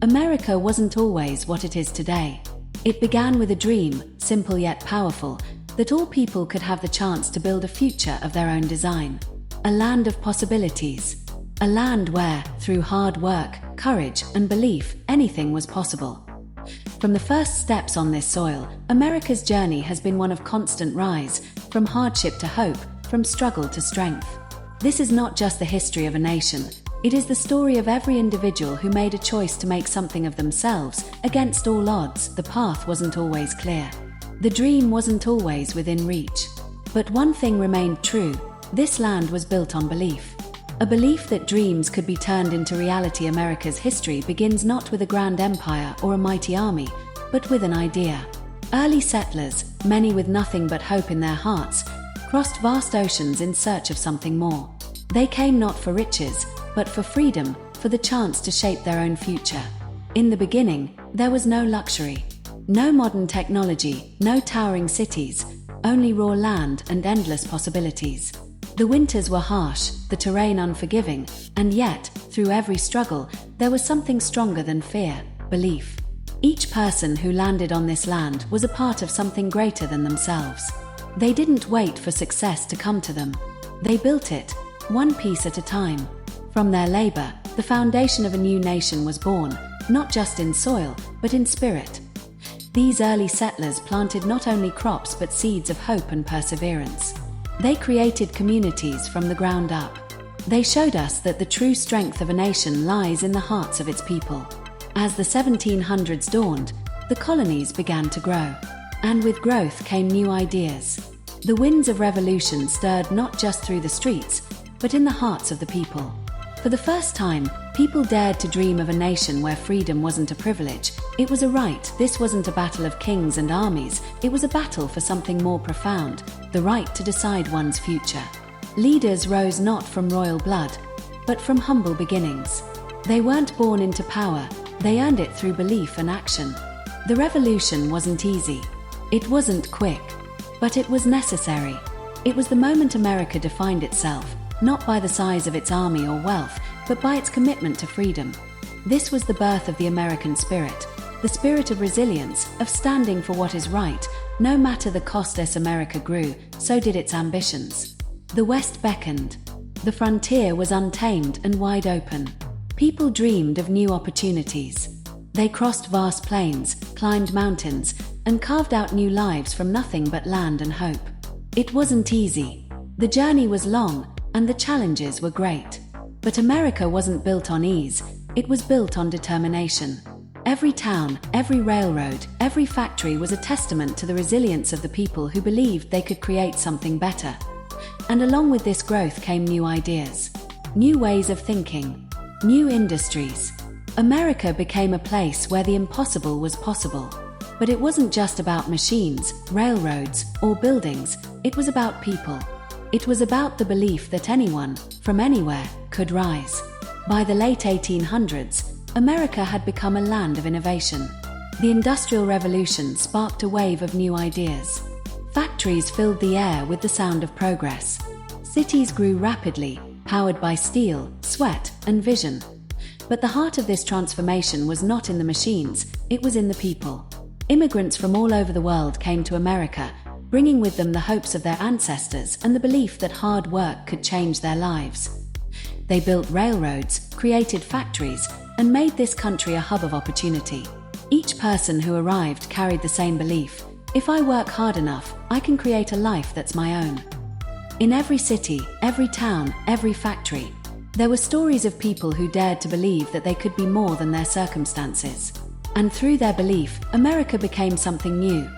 America wasn't always what it is today. It began with a dream, simple yet powerful, that all people could have the chance to build a future of their own design. A land of possibilities. A land where, through hard work, courage, and belief, anything was possible. From the first steps on this soil, America's journey has been one of constant rise, from hardship to hope, from struggle to strength. This is not just the history of a nation, it is the story of every individual who made a choice to make something of themselves. Against all odds, the path wasn't always clear. The dream wasn't always within reach. But one thing remained true: this land was built on belief. A belief that dreams could be turned into reality. America's history begins not with a grand empire or a mighty army, but with an idea. Early settlers, many with nothing but hope in their hearts, crossed vast oceans in search of something more. They came not for riches, but for freedom, for the chance to shape their own future. In the beginning, there was no luxury. No modern technology, no towering cities, only raw land and endless possibilities. The winters were harsh, the terrain unforgiving, and yet, through every struggle, there was something stronger than fear: belief. Each person who landed on this land was a part of something greater than themselves. They didn't wait for success to come to them. They built it, one piece at a time. From their labor, the foundation of a new nation was born, not just in soil, but in spirit. These early settlers planted not only crops but seeds of hope and perseverance. They created communities from the ground up. They showed us that the true strength of a nation lies in the hearts of its people. As the 1700s dawned, the colonies began to grow. And with growth came new ideas. The winds of revolution stirred not just through the streets, but in the hearts of the people. For the first time, people dared to dream of a nation where freedom wasn't a privilege, it was a right. This wasn't a battle of kings and armies, it was a battle for something more profound: the right to decide one's future. Leaders rose not from royal blood, but from humble beginnings. They weren't born into power, they earned it through belief and action. The revolution wasn't easy. It wasn't quick. But it was necessary. It was the moment America defined itself, not by the size of its army or wealth, but by its commitment to freedom. This was the birth of the American spirit, the spirit of resilience, of standing for what is right, no matter the cost. As America grew, so did its ambitions. The West beckoned. The frontier was untamed and wide open. People dreamed of new opportunities. They crossed vast plains, climbed mountains, and carved out new lives from nothing but land and hope. It wasn't easy. The journey was long, and the challenges were great. But America wasn't built on ease, it was built on determination. Every town, every railroad, every factory was a testament to the resilience of the people who believed they could create something better. And along with this growth came new ideas, new ways of thinking, new industries. America became a place where the impossible was possible. But it wasn't just about machines, railroads, or buildings, it was about people. It was about the belief that anyone, from anywhere, could rise. By the late 1800s, America had become a land of innovation. The Industrial Revolution sparked a wave of new ideas. Factories filled the air with the sound of progress. Cities grew rapidly, powered by steel, sweat, and vision. But the heart of this transformation was not in the machines, it was in the people. Immigrants from all over the world came to America, bringing with them the hopes of their ancestors and the belief that hard work could change their lives. They built railroads, created factories, and made this country a hub of opportunity. Each person who arrived carried the same belief: if I work hard enough, I can create a life that's my own. In every city, every town, every factory, there were stories of people who dared to believe that they could be more than their circumstances. And through their belief, America became something new.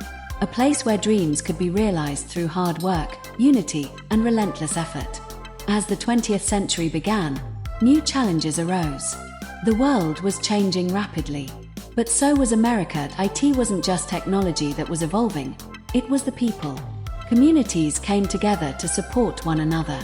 A place where dreams could be realized through hard work, unity, and relentless effort. As the 20th century began, new challenges arose. The world was changing rapidly. But so was America. IT wasn't just technology that was evolving, it was the people. Communities came together to support one another.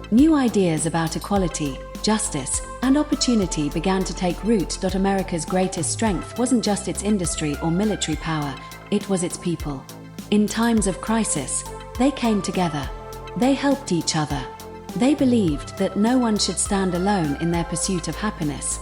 New ideas about equality, justice, and opportunity began to take root. America's greatest strength wasn't just its industry or military power, it was its people. In times of crisis, they came together. They helped each other. They believed that no one should stand alone in their pursuit of happiness.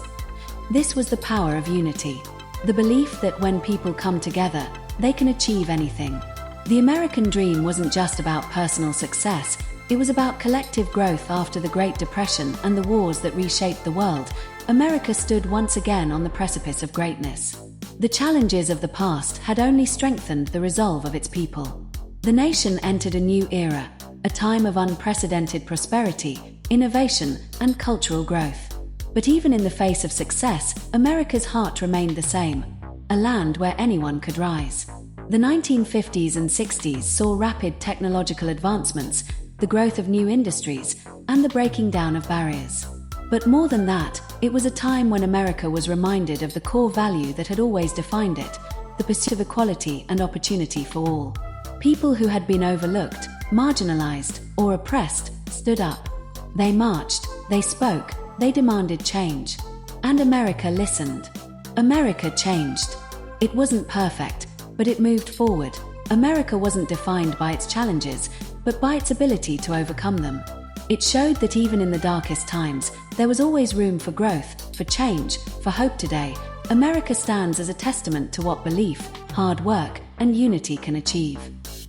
This was the power of unity. The belief that when people come together, they can achieve anything. The American dream wasn't just about personal success, it was about collective growth. After the Great Depression and the wars that reshaped the world, America stood once again on the precipice of greatness. The challenges of the past had only strengthened the resolve of its people. The nation entered a new era, a time of unprecedented prosperity, innovation, and cultural growth. But even in the face of success, America's heart remained the same, a land where anyone could rise. The 1950s and 60s saw rapid technological advancements, the growth of new industries, and the breaking down of barriers. But more than that, it was a time when America was reminded of the core value that had always defined it, the pursuit of equality and opportunity for all. People who had been overlooked, marginalized, or oppressed stood up. They marched, they spoke, they demanded change. And America listened. America changed. It wasn't perfect, but it moved forward. America wasn't defined by its challenges, but by its ability to overcome them. It showed that even in the darkest times, there was always room for growth, for change, for hope. Today, America stands as a testament to what belief, hard work, and unity can achieve.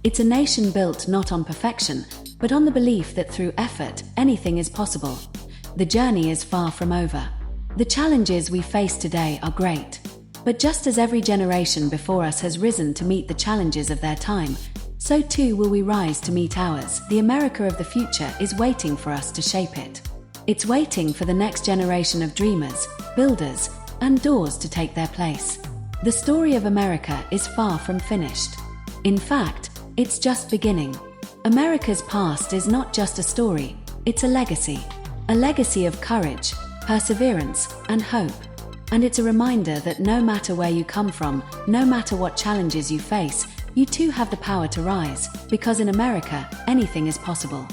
It's a nation built not on perfection, but on the belief that through effort, anything is possible. The journey is far from over. The challenges we face today are great. But just as every generation before us has risen to meet the challenges of their time, so too will we rise to meet ours. The America of the future is waiting for us to shape it. It's waiting for the next generation of dreamers, builders, and doors to take their place. The story of America is far from finished. In fact, it's just beginning. America's past is not just a story, it's a legacy of courage, perseverance, and hope. And it's a reminder that no matter where you come from, no matter what challenges you face, you too have the power to rise, because in America, anything is possible.